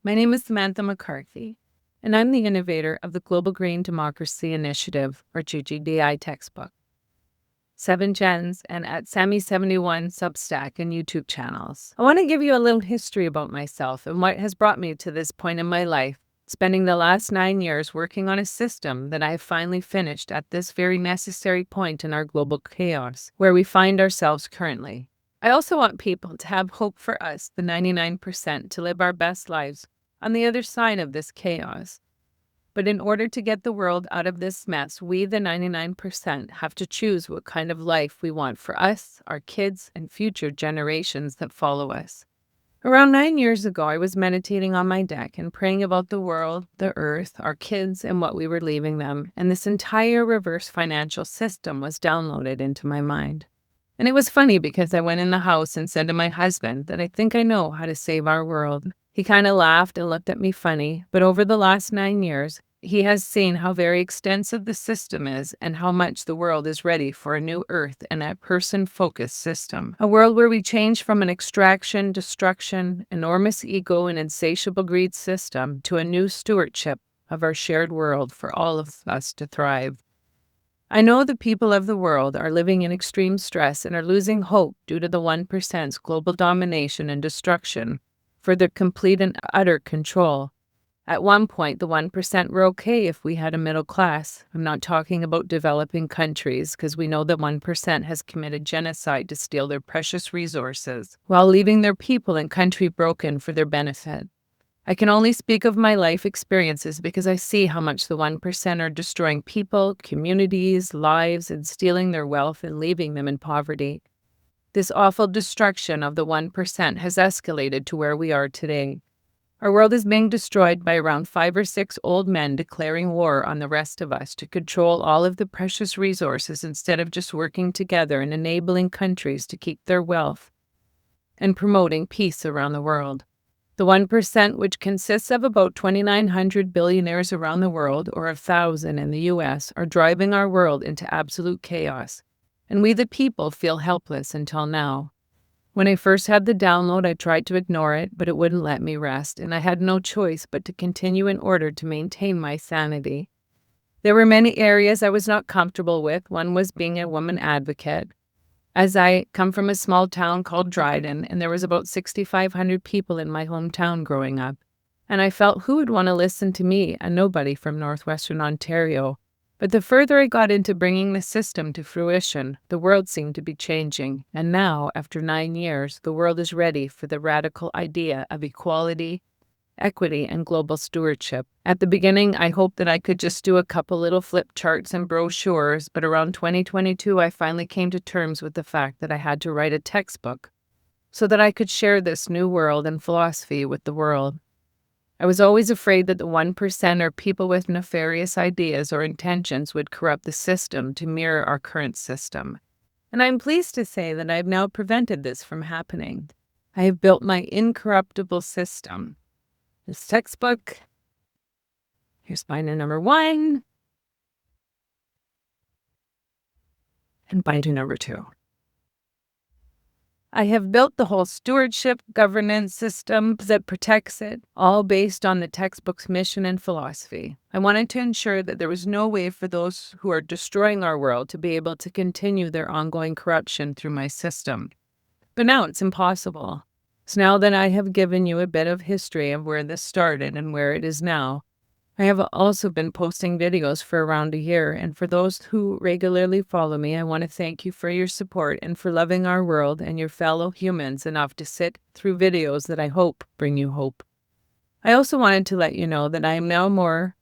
My name is Samantha McCarthy, and I'm the innovator of the Global Green Democracy Initiative, or GGDI textbook, 7Gens, and at Sammy71 Substack and YouTube channels. I want to give you a little history about myself and what has brought me to this point in my life, spending the last 9 years working on a system that I have finally finished at this very necessary point in our global chaos, where we find ourselves currently. I also want people to have hope for us, the 99%, to live our best lives on the other side of this chaos. But in order to get the world out of this mess, we, the 99%, have to choose what kind of life we want for us, our kids, and future generations that follow us. Around 9 years ago, I was meditating on my deck and praying about the world, the earth, our kids, and what we were leaving them, and this entire reverse financial system was downloaded into my mind. And it was funny because I went in the house and said to my husband that I think I know how to save our world. He kind of laughed and looked at me funny, but over the last 9 years, he has seen how very extensive the system is and how much the world is ready for a new earth and a person-focused system. A world where we change from an extraction, destruction, enormous ego, and insatiable greed system to a new stewardship of our shared world for all of us to thrive. I know the people of the world are living in extreme stress and are losing hope due to the 1%'s global domination and destruction for their complete and utter control. At one point, the 1% were okay if we had a middle class. I'm not talking about developing countries, because we know that 1% has committed genocide to steal their precious resources, while leaving their people and country broken for their benefit. I can only speak of my life experiences because I see how much the 1% are destroying people, communities, lives, and stealing their wealth and leaving them in poverty. This awful destruction of the 1% has escalated to where we are today. Our world is being destroyed by around 5 or 6 old men declaring war on the rest of us to control all of the precious resources instead of just working together and enabling countries to keep their wealth and promoting peace around the world. The 1%, which consists of about 2,900 billionaires around the world, or 1,000 in the US, are driving our world into absolute chaos. And we the people feel helpless until now. When I first had the download, I tried to ignore it, but it wouldn't let me rest, and I had no choice but to continue in order to maintain my sanity. There were many areas I was not comfortable with. One was being a woman advocate, as I come from a small town called Dryden, and there was about 6,500 people in my hometown growing up. And I felt, who would want to listen to me, a nobody from northwestern Ontario? But the further I got into bringing the system to fruition, the world seemed to be changing. And now, after 9 years, the world is ready for the radical idea of equality, equity, and global stewardship. At the beginning, I hoped that I could just do a couple little flip charts and brochures, but around 2022, I finally came to terms with the fact that I had to write a textbook so that I could share this new world and philosophy with the world. I was always afraid that the 1% or people with nefarious ideas or intentions would corrupt the system to mirror our current system. And I'm pleased to say that I've now prevented this from happening. I have built my incorruptible system. This textbook, here's binder number 1, and binder number 2. I have built the whole stewardship governance system that protects it, all based on the textbook's mission and philosophy. I wanted to ensure that there was no way for those who are destroying our world to be able to continue their ongoing corruption through my system. But now it's impossible. So now that I have given you a bit of history of where this started and where it is now, I have also been posting videos for around a year, and for those who regularly follow me, I want to thank you for your support and for loving our world and your fellow humans enough to sit through videos that I hope bring you hope. I also wanted to let you know that I am now more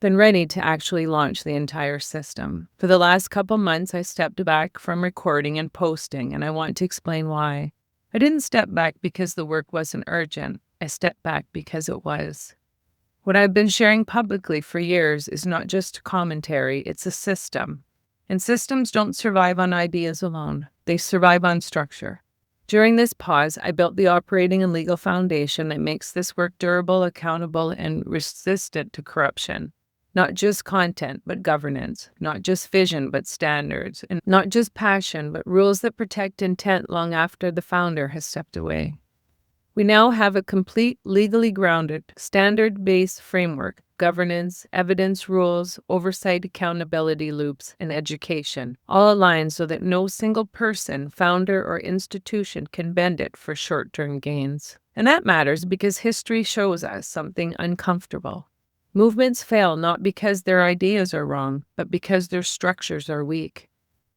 than ready to actually launch the entire system. For the last couple months, I stepped back from recording and posting, and I want to explain why. I didn't step back because the work wasn't urgent. I stepped back because it was. What I've been sharing publicly for years is not just commentary, it's a system. And systems don't survive on ideas alone. They survive on structure. During this pause, I built the operating and legal foundation that makes this work durable, accountable, and resistant to corruption. Not just content, but governance. Not just vision, but standards. And not just passion, but rules that protect intent long after the founder has stepped away. We now have a complete, legally grounded, standard-based framework, governance, evidence rules, oversight, accountability loops, and education, all aligned so that no single person, founder, or institution can bend it for short-term gains. And that matters because history shows us something uncomfortable. Movements fail not because their ideas are wrong, but because their structures are weak.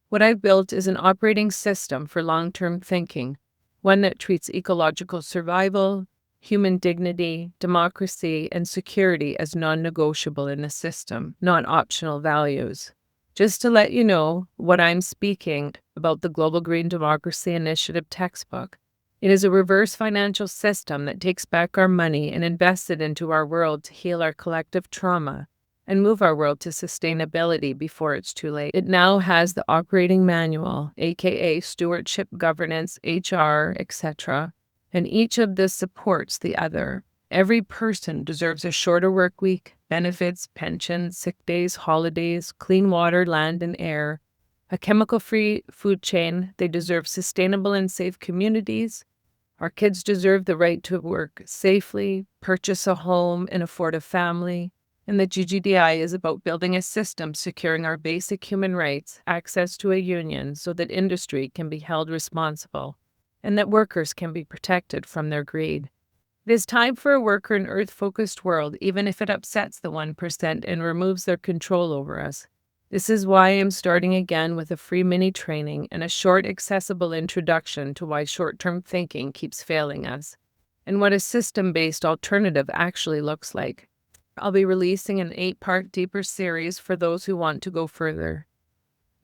What I've built is an operating system for long-term thinking, one that treats ecological survival, human dignity, democracy, and security as non-negotiable in the system, not optional values. Just to let you know what I'm speaking about the Global Green Democracy Initiative textbook, it is a reverse financial system that takes back our money and invests it into our world to heal our collective trauma and move our world to sustainability before it's too late. It now has the operating manual, aka stewardship, governance, HR, etc., and each of this supports the other. Every person deserves a shorter work week, benefits, pensions, sick days, holidays, clean water, land, and air, a chemical-free food chain. They deserve sustainable and safe communities. Our kids deserve the right to work safely, purchase a home, and afford a family. And the GGDI is about building a system securing our basic human rights, access to a union so that industry can be held responsible, and that workers can be protected from their greed. It is time for a worker and earth-focused world, even if it upsets the 1% and removes their control over us. This is why I'm starting again with a free mini training and a short, accessible introduction to why short-term thinking keeps failing us, and what a system-based alternative actually looks like. I'll be releasing an 8-part deeper series for those who want to go further.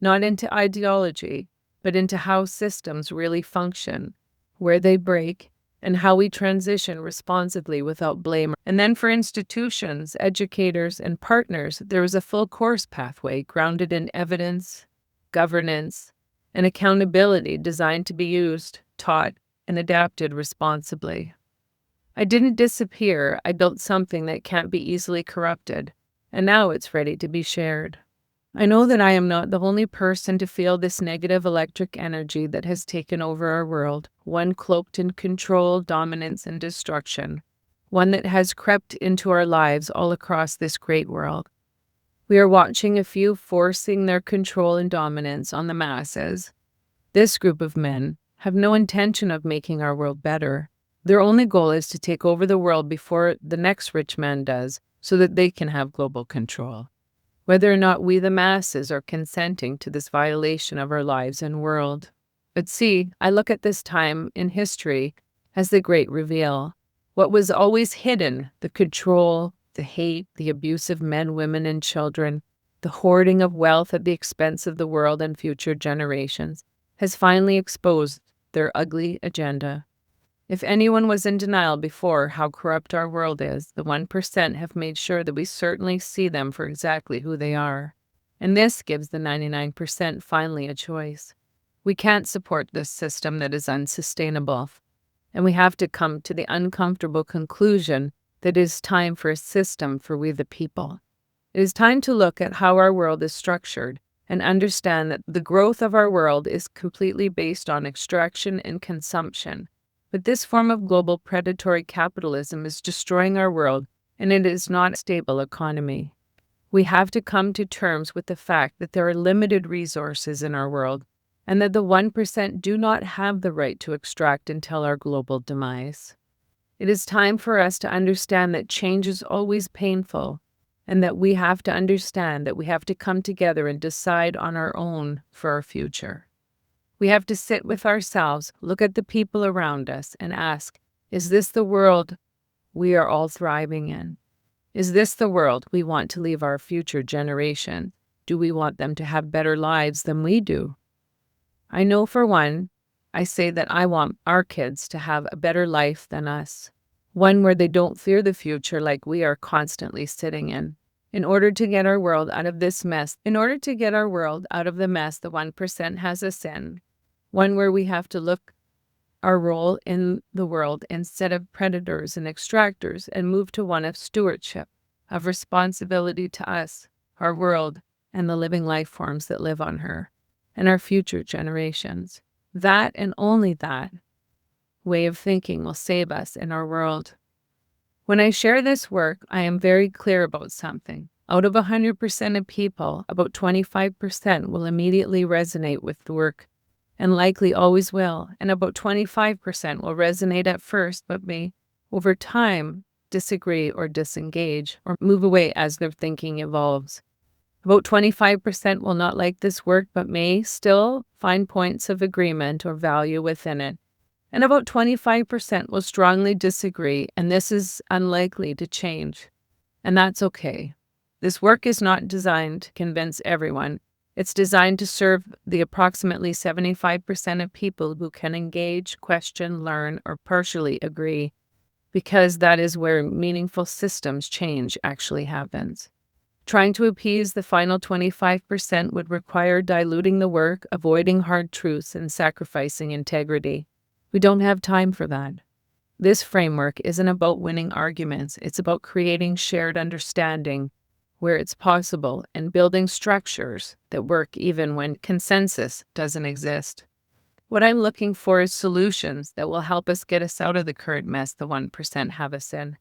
Not into ideology, but into how systems really function, where they break, and how we transition responsibly without blame. And then for institutions, educators, and partners, there is a full course pathway grounded in evidence, governance, and accountability designed to be used, taught, and adapted responsibly. I didn't disappear. I built something that can't be easily corrupted, and now it's ready to be shared. I know that I am not the only person to feel this negative electric energy that has taken over our world, one cloaked in control, dominance, and destruction, one that has crept into our lives all across this great world. We are watching a few forcing their control and dominance on the masses. This group of men have no intention of making our world better. Their only goal is to take over the world before the next rich man does, so that they can have global control. Whether or not we the masses are consenting to this violation of our lives and world. But see, I look at this time in history as the great reveal. What was always hidden, the control, the hate, the abuse of men, women, and children, the hoarding of wealth at the expense of the world and future generations, has finally exposed their ugly agenda. If anyone was in denial before how corrupt our world is, the 1% have made sure that we certainly see them for exactly who they are. And this gives the 99% finally a choice. We can't support this system that is unsustainable, and we have to come to the uncomfortable conclusion that it is time for a system for we the people. It is time to look at how our world is structured and understand that the growth of our world is completely based on extraction and consumption. But this form of global predatory capitalism is destroying our world, and it is not a stable economy. We have to come to terms with the fact that there are limited resources in our world, and that the 1% do not have the right to extract until our global demise. It is time for us to understand that change is always painful, and that we have to understand that we have to come together and decide on our own for our future. We have to sit with ourselves, look at the people around us, and ask, is this the world we are all thriving in? Is this the world we want to leave our future generation? Do we want them to have better lives than we do? I know for one, I say that I want our kids to have a better life than us, one where they don't fear the future like we are constantly sitting in. In order to get our world out of this mess, the 1% has us in, one where we have to look our role in the world instead of predators and extractors and move to one of stewardship, of responsibility to us, our world, and the living life forms that live on her, and our future generations. That and only that way of thinking will save us in our world. When I share this work, I am very clear about something. Out of 100% of people, about 25% will immediately resonate with the work, and likely always will, and about 25% will resonate at first, but may, over time, disagree or disengage, or move away as their thinking evolves. About 25% will not like this work, but may still find points of agreement or value within it. And about 25% will strongly disagree, and this is unlikely to change. And that's okay. This work is not designed to convince everyone. It's designed to serve the approximately 75% of people who can engage, question, learn, or partially agree, because that is where meaningful systems change actually happens. Trying to appease the final 25% would require diluting the work, avoiding hard truths, and sacrificing integrity. We don't have time for that. This framework isn't about winning arguments. It's about creating shared understanding where it's possible and building structures that work even when consensus doesn't exist. What I'm looking for is solutions that will help us get us out of the current mess the 1% have us in.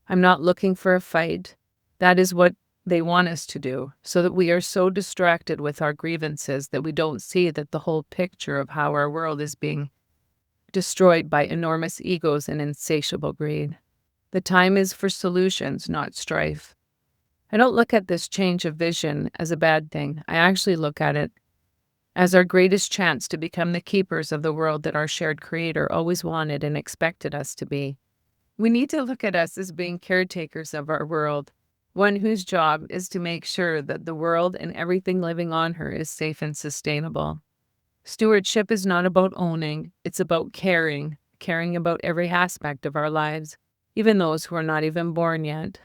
I'm not looking for a fight. That is what they want us to do, so that we are so distracted with our grievances that we don't see that the whole picture of how our world is being destroyed by enormous egos and insatiable greed. The time is for solutions, not strife. I don't look at this change of vision as a bad thing. I actually look at it as our greatest chance to become the keepers of the world that our shared creator always wanted and expected us to be. We need to look at us as being caretakers of our world, one whose job is to make sure that the world and everything living on her is safe and sustainable. Stewardship is not about owning, it's about caring about every aspect of our lives, even those who are not even born yet.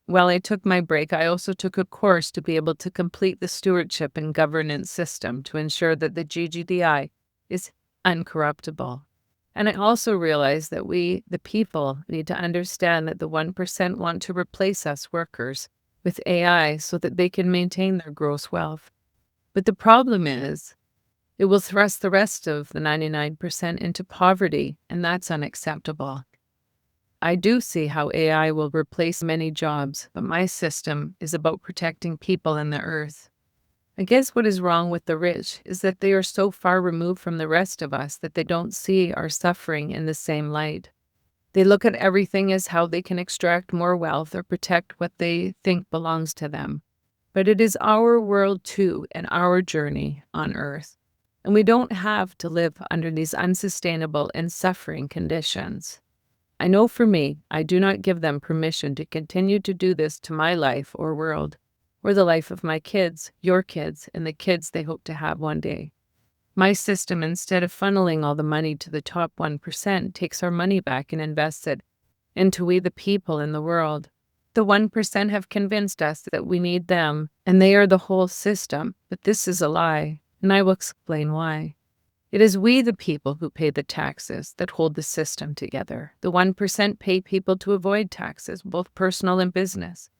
While I took my break, I also took a course to be able to complete the stewardship and governance system to ensure that the GGDI is uncorruptible. And I also realized that we, the people, need to understand that the 1% want to replace us workers with AI so that they can maintain their gross wealth. But the problem is, it will thrust the rest of the 99% into poverty, and that's unacceptable. I do see how AI will replace many jobs, but my system is about protecting people and the earth. I guess what is wrong with the rich is that they are so far removed from the rest of us that they don't see our suffering in the same light. They look at everything as how they can extract more wealth or protect what they think belongs to them. But it is our world too, and our journey on earth. And we don't have to live under these unsustainable and suffering conditions. I know for me, I do not give them permission to continue to do this to my life or world, or the life of my kids, your kids, and the kids they hope to have one day. My system, instead of funneling all the money to the top 1%, takes our money back and invests it into we the people in the world. The 1% have convinced us that we need them, and they are the whole system, but this is a lie, and I will explain why. It is we, the people, who pay the taxes that hold the system together. The 1% pay people to avoid taxes, both personal and business.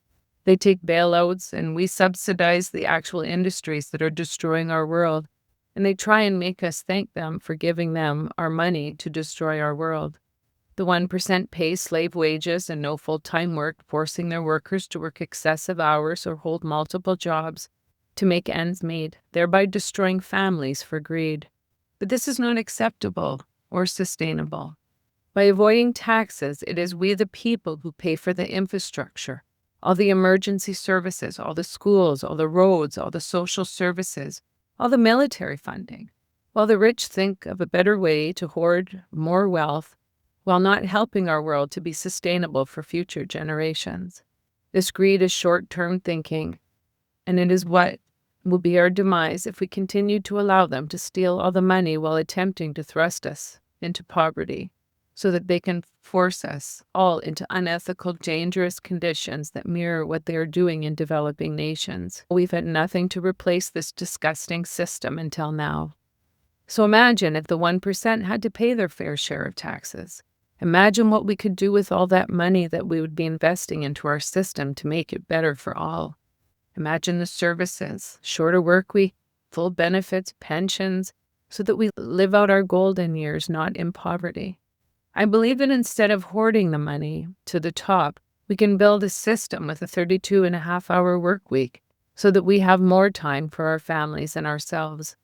They take bailouts, and we subsidize the actual industries that are destroying our world, and they try and make us thank them for giving them our money to destroy our world. The 1% pay slave wages and no full-time work, forcing their workers to work excessive hours or hold multiple jobs to make ends meet, thereby destroying families for greed. But this is not acceptable or sustainable. By avoiding taxes, it is we the people who pay for the infrastructure, all the emergency services, all the schools, all the roads, all the social services, all the military funding, while the rich think of a better way to hoard more wealth while not helping our world to be sustainable for future generations. This greed is short-term thinking, and it is what will be our demise if we continue to allow them to steal all the money while attempting to thrust us into poverty, so that they can force us all into unethical, dangerous conditions that mirror what they are doing in developing nations. We've had nothing to replace this disgusting system until now. So imagine if the 1% had to pay their fair share of taxes. Imagine what we could do with all that money that we would be investing into our system to make it better for all. Imagine the services, shorter work week, full benefits, pensions, so that we live out our golden years not in poverty. I believe that instead of hoarding the money to the top, we can build a system with a 32.5-hour work week so that we have more time for our families and ourselves.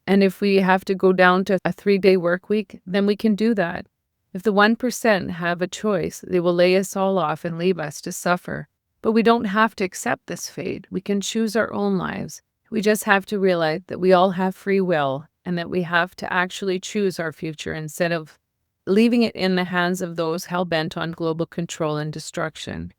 And if we have to go down to a 3-day work week, then we can do that. If the 1% have a choice, they will lay us all off and leave us to suffer. But we don't have to accept this fate. We can choose our own lives. We just have to realize that we all have free will and that we have to actually choose our future instead of leaving it in the hands of those hell-bent on global control and destruction.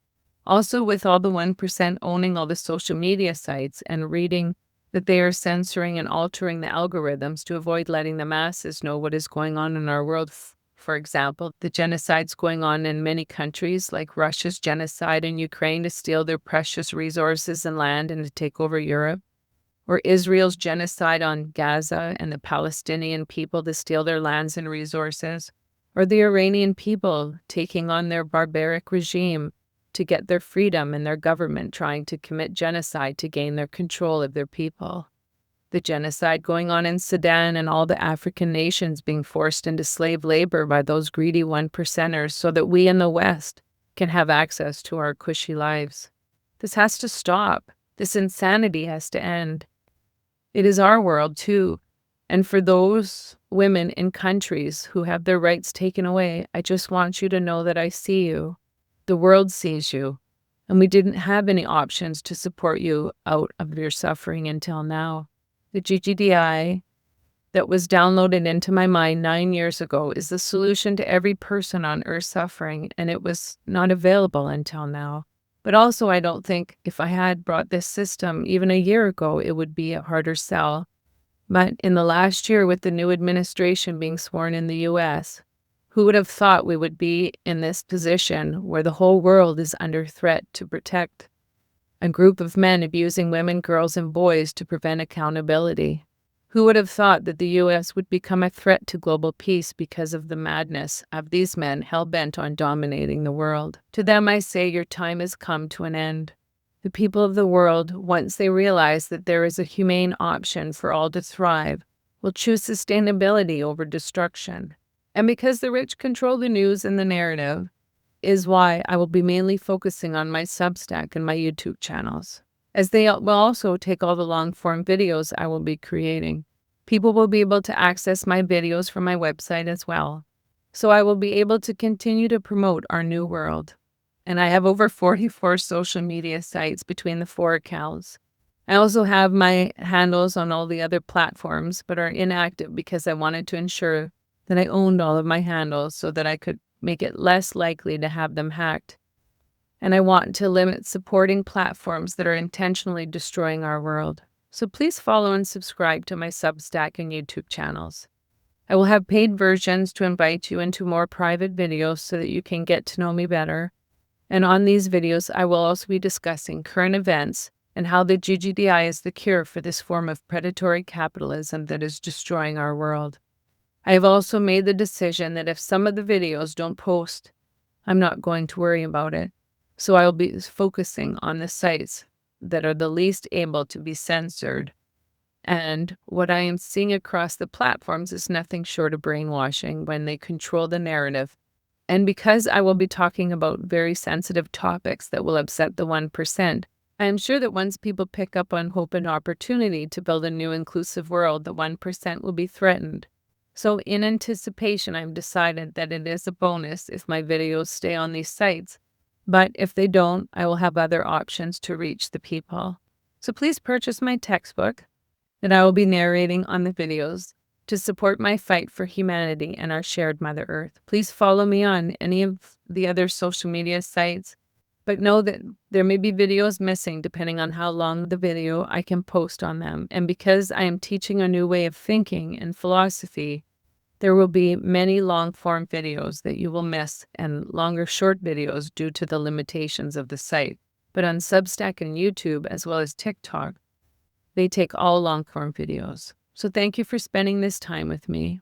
Also, with all the 1% owning all the social media sites and reading that they are censoring and altering the algorithms to avoid letting the masses know what is going on in our world. For example, the genocides going on in many countries, like Russia's genocide in Ukraine to steal their precious resources and land and to take over Europe, or Israel's genocide on Gaza and the Palestinian people to steal their lands and resources, or the Iranian people taking on their barbaric regime to get their freedom and their government trying to commit genocide to gain their control of their people. The genocide going on in Sudan and all the African nations being forced into slave labor by those greedy 1%ers so that we in the West can have access to our cushy lives. This has to stop. This insanity has to end. It is our world, too. And for those women in countries who have their rights taken away, I just want you to know that I see you. The world sees you, and we didn't have any options to support you out of your suffering until now. The GGDI that was downloaded into my mind 9 years ago is the solution to every person on Earth suffering, and it was not available until now. But also, I don't think if I had brought this system even a year ago, it would be a harder sell. But in the last year, with the new administration being sworn in the U.S., who would have thought we would be in this position where the whole world is under threat to protect a group of men abusing women, girls, and boys to prevent accountability? Who would have thought that the U.S. would become a threat to global peace because of the madness of these men hell-bent on dominating the world? To them I say, your time has come to an end. The people of the world, once they realize that there is a humane option for all to thrive, will choose sustainability over destruction. And because the rich control the news and the narrative, is why I will be mainly focusing on my Substack and my YouTube channels, as they will also take all the long-form videos I will be creating. People will be able to access my videos from my website as well. So I will be able to continue to promote our new world. And I have over 44 social media sites between the 4 accounts. I also have my handles on all the other platforms, but are inactive because I wanted to ensure that I owned all of my handles so that I could make it less likely to have them hacked. And I want to limit supporting platforms that are intentionally destroying our world. So please follow and subscribe to my Substack and YouTube channels. I will have paid versions to invite you into more private videos so that you can get to know me better. And on these videos, I will also be discussing current events and how the GGDI is the cure for this form of predatory capitalism that is destroying our world. I have also made the decision that if some of the videos don't post, I'm not going to worry about it. So I will be focusing on the sites that are the least able to be censored. And what I am seeing across the platforms is nothing short of brainwashing when they control the narrative. And because I will be talking about very sensitive topics that will upset the 1%, I am sure that once people pick up on hope and opportunity to build a new inclusive world, the 1% will be threatened. So in anticipation, I've decided that it is a bonus if my videos stay on these sites. But if they don't, I will have other options to reach the people. So please purchase my textbook that I will be narrating on the videos to support my fight for humanity and our shared Mother Earth. Please follow me on any of the other social media sites, but know that there may be videos missing depending on how long the video I can post on them. And because I am teaching a new way of thinking and philosophy, there will be many long-form videos that you will miss and longer short videos due to the limitations of the site. But on Substack and YouTube, as well as TikTok, they take all long-form videos. So thank you for spending this time with me.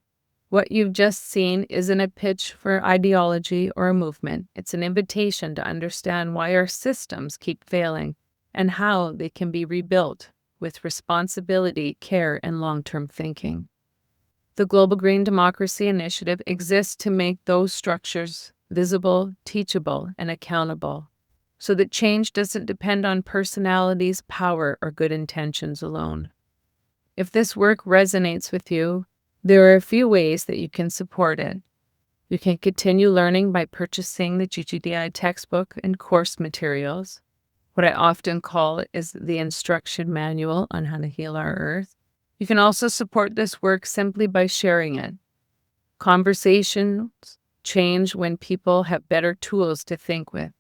What you've just seen isn't a pitch for ideology or a movement. It's an invitation to understand why our systems keep failing and how they can be rebuilt with responsibility, care, and long-term thinking. The Global Green Democracy Initiative exists to make those structures visible, teachable, and accountable, so that change doesn't depend on personalities, power, or good intentions alone. If this work resonates with you, there are a few ways that you can support it. You can continue learning by purchasing the GGDI textbook and course materials. What I often call is the instruction manual on how to heal our earth. You can also support this work simply by sharing it. Conversations change when people have better tools to think with.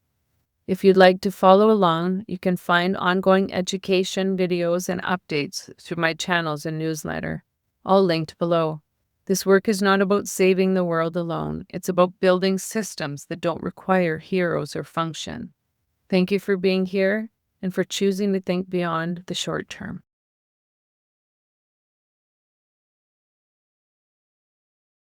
If you'd like to follow along, you can find ongoing education videos and updates through my channels and newsletter, all linked below. This work is not about saving the world alone. It's about building systems that don't require heroes or function. Thank you for being here and for choosing to think beyond the short term.